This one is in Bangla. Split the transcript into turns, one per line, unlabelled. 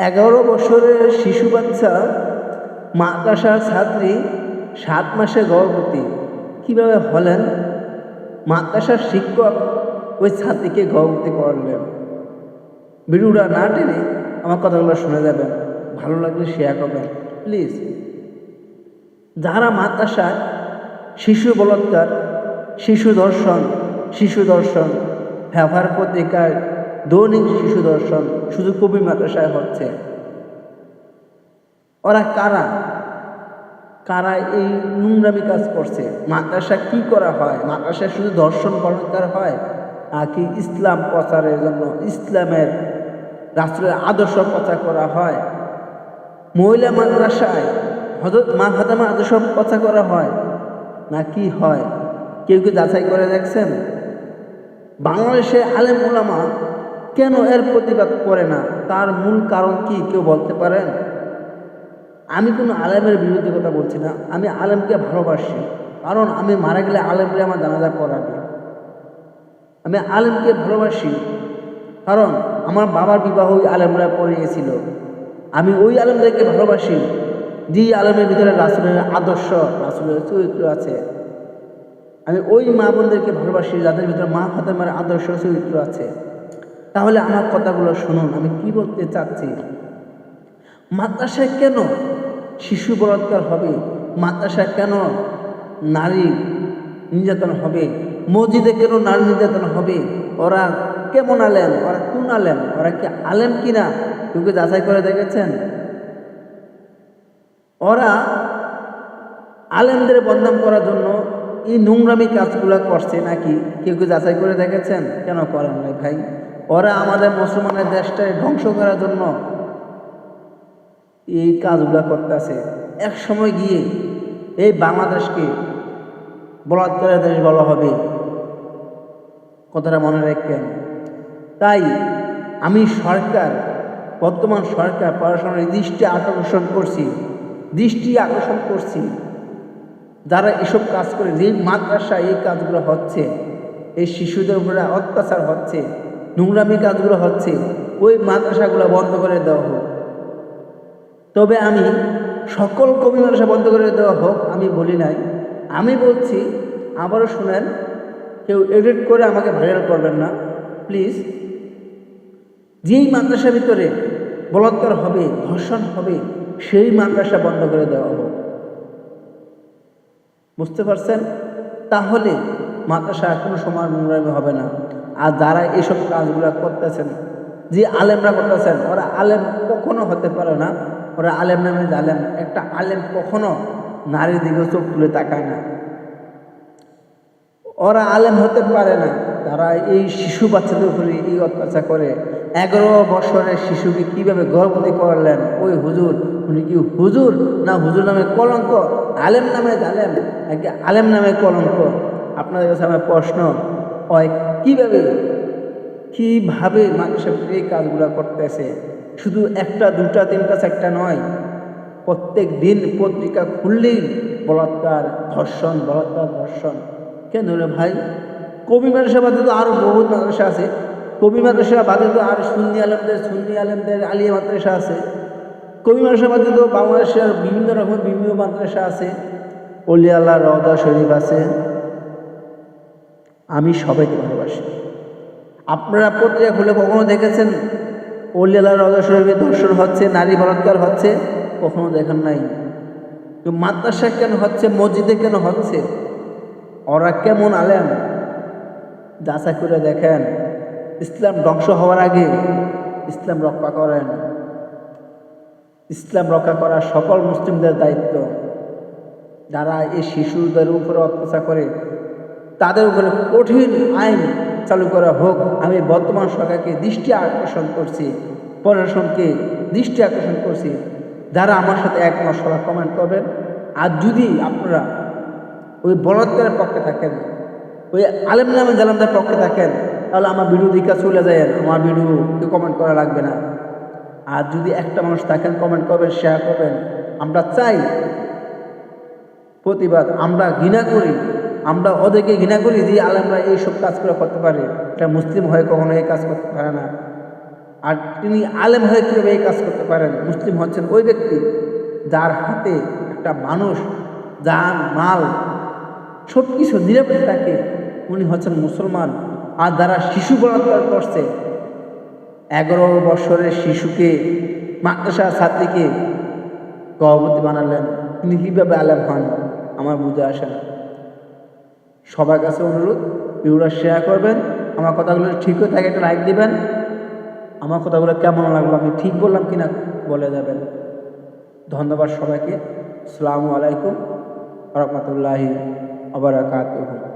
11 বছরের শিশু বাচ্চা মাদ্রাসার ছাত্রী 7 মাসে গর্ভবতী কীভাবে হলেন? মাদ্রাসার শিক্ষক ওই ছাত্রীকে গর্ভবতী করলেন। ভিডিওটা না টেনে আমার কথাগুলো শুনে যাবেন, ভালো লাগলে শেয়ার করবেন প্লিজ। যারা মাদ্রাসায় শিশু বলাৎকার, শিশু দর্শন ব্যবহার পত্রিকায় দৈনিক শিশু দর্শন শুধু কবি মাদ্রাসায় হচ্ছে, ওরা কারা কারা এই নোংরামি কাজ করছে? মাদ্রাসা কি করা হয়? মাদ্রাসায় শুধু দর্শন বলাৎকার হয় কি ইসলাম প্রচারের জন্য ইসলামের রাসূলের আদর্শ প্রচার করা হয়? মহিলা মাদ্রাসায় হযরত মা ফাতেমার আদর্শ প্রচার করা হয় না কি হয়? কেউ কি যাচাই করে দেখছেন? বাংলাদেশে আলেম ওলামা কেন এর প্রতিবাদ করে না? তার মূল কারণ কি কেউ বলতে পারেন? আমি কোনো আলেমের বিরুদ্ধে কথা বলছি না, আমি আলেমকে ভালোবাসি, কারণ আমি মারা গেলে আলেমকে আমার জানাজা পড়াবে। আমি আলেমকে ভালোবাসি কারণ আমার বাবার বিবাহ ওই আলেমরা পড়িয়েছিল। আমি ওই আলেমদেরকে ভালোবাসি যে আলেমের ভিতরে রাসূলের আদর্শ, রাসূলের চরিত্র আছে। আমি ওই মা বোনদেরকে ভালোবাসি যাদের ভিতরে মা ফাতেমার আদর্শ চরিত্র আছে। তাহলে আমার কথাগুলো শুনুন, আমি কি বলতে চাচ্ছি। মাদ্রাসায় কেন শিশু বলাৎকার হবে? মাদ্রাসায় কেন নারী নির্যাতন হবে? মসজিদে কেন নারী নির্যাতন হবে? ওরা কেমন আলেম? ওরা কোন আলেম? ওরা কি আলেম কিনা কেউ কি যাচাই করে দেখেছেন? ওরা আলেমদের বদনাম করার জন্য এই নোংরামি কাজগুলো করছে নাকি কেউ কি যাচাই করে দেখেছেন? কেন করেন নাই ভাই? ওরা আমাদের মুসলমানের দেশটাকে ধ্বংস করার জন্য এই কাজগুলো করতেছে। এক সময় গিয়ে এই বাংলাদেশকে বলাৎকারের দেশ বলা হবে, কথাটা মনে রাখবেন। তাই আমি বর্তমান সরকার প্রশাসনের দৃষ্টি আকর্ষণ করছি যারা এসব কাজ করে, যে মাদ্রাসায় এই কাজগুলো হচ্ছে, এই শিশুদের উপরে অত্যাচার হচ্ছে, নোংরামি কাজগুলো হচ্ছে, ওই মাদ্রাসাগুলো বন্ধ করে দেওয়া হোক। তবে আমি সকল কবি মাদ্রাসা বন্ধ করে দেওয়া হোক আমি বলি নাই, আমি বলছি, আবারও শুনেন, কেউ এডিট করে আমাকে ভাইরাল করবেন না প্লিজ। যেই মাদ্রাসার ভিতরে বলাৎকার হবে, ধর্ষণ হবে, সেই মাদ্রাসা বন্ধ করে দেওয়া হোক। বুঝতে পারছেন? তাহলে মাদ্রাসা কোনো সময় নোংরামি হবে না। আর যারা এইসব কাজগুলো করতেছেন, যে আলেমরা করতেছেন, ওরা আলেম কখনো হতে পারে না। ওরা আলেম নামে জালেম। একটা আলেম কখনো নারীর দিকে চোখ তুলে তাকায় না। ওরা আলেম হতে পারে না তারা এই শিশু বাচ্চাদের উপরে এই অত্যাচার করে। 11 বছরের শিশুকে কিভাবে গর্ভবতী করলেন ওই হুজুর? উনি কি হুজুর না হুজুর নামে কলঙ্ক? আলেম নামে জালেম নাকি আলেম নামে কলঙ্ক? আপনাদের কাছে আমার প্রশ্ন হয়, কিভাবে মানুষ এই কাজগুলো করতেছে? শুধু একটা, দুটা, তিনটা, চারটা নয়, প্রত্যেক দিন পত্রিকা খুললেই বলাৎকার, ধর্ষণ, কেন রে ভাই? কবি মাদ্রাসা বাদে তো আরও বহুত মাদ্রাসা আছে। কবি মাদ্রাসা বাদে তো আর সুন্নি আলেমদের আলিয়া মাদ্রাসা আছে। কবি মাদ্রাসা বাদে তো বাংলাদেশের বিভিন্ন মাদ্রাসা আছে, অলি আল্লাহ রওজা শরীফ আছে। আমি সবাইকে ভালোবাসি। আপনারা পত্রিকা খুলে কখনো দেখেছেন অলি আল্লাহ রওজা শরীফে ধর্ষণ হচ্ছে, নারী বলাৎকার হচ্ছে? কখনো দেখেন নাই। তো মাদ্রাসা কেন হচ্ছে, মসজিদে কেন হচ্ছে? ওরা কেমন আলেম যাচাই করে দেখেন। ইসলাম ধ্বংস হওয়ার আগে ইসলাম রক্ষা করেন। ইসলাম রক্ষা করা সকল মুসলিমদের দায়িত্ব। যারা এই শিশুদের উপরে অত্যাচার করে তাদের উপরে কঠিন আইন চালু করা হোক। আমি বর্তমান সরকারকে দৃষ্টি আকর্ষণ করছি, প্রশাসনকে দৃষ্টি আকর্ষণ করছি। যারা আমার সাথে একমত সবাই কমেন্ট করবেন। আর যদি আপনারা ওই বলাৎকারের পক্ষে থাকেন, ওই আলেম নামে জালেমদের পক্ষে থাকেন, তাহলে আমার ভিডিও দিকে চলে যায়, আমার ভিডিও কমেন্ট করা লাগবে না। আর যদি একটা মানুষ থাকেন, কমেন্ট করবেন, শেয়ার করবেন। আমরা চাই প্রতিবাদ। আমরা ঘৃণা করি, আমরা ওদেরকে ঘৃণা করি যে আলেমরা এইসব কাজ করে করতে পারে। এটা মুসলিম হয়ে কখনো এই কাজ করতে পারে না। আর তিনি আলেম হয়ে কীভাবে এই কাজ করতে পারেন? মুসলিম হচ্ছেন ওই ব্যক্তি যার হাতে একটা মানুষ, যার মাল সব কিছু নিরাপদে থাকে, উনি হচ্ছেন মুসলমান। আর যারা শিশু বলাৎকার করছে, 11 বছরের শিশুকে, মাদ্রাসার ছাত্রীকে সভাপতি বানালেন, তিনি কীভাবে আলেম হন? আমার বুঝে আসে না। সবার কাছে অনুরোধ, ভিডিওটা শেয়ার করবেন। আমার কথাগুলো ঠিক হয়ে থাকে একটা লাইক দিবেন। আমার কথাগুলো কেমন লাগলো, আমি ঠিক বললাম কিনা বলে যাবেন। ধন্যবাদ সবাইকে। আসসালামু আলাইকুম ওয়া রাহমাতুল্লাহি ওয়া বারাকাতুহু।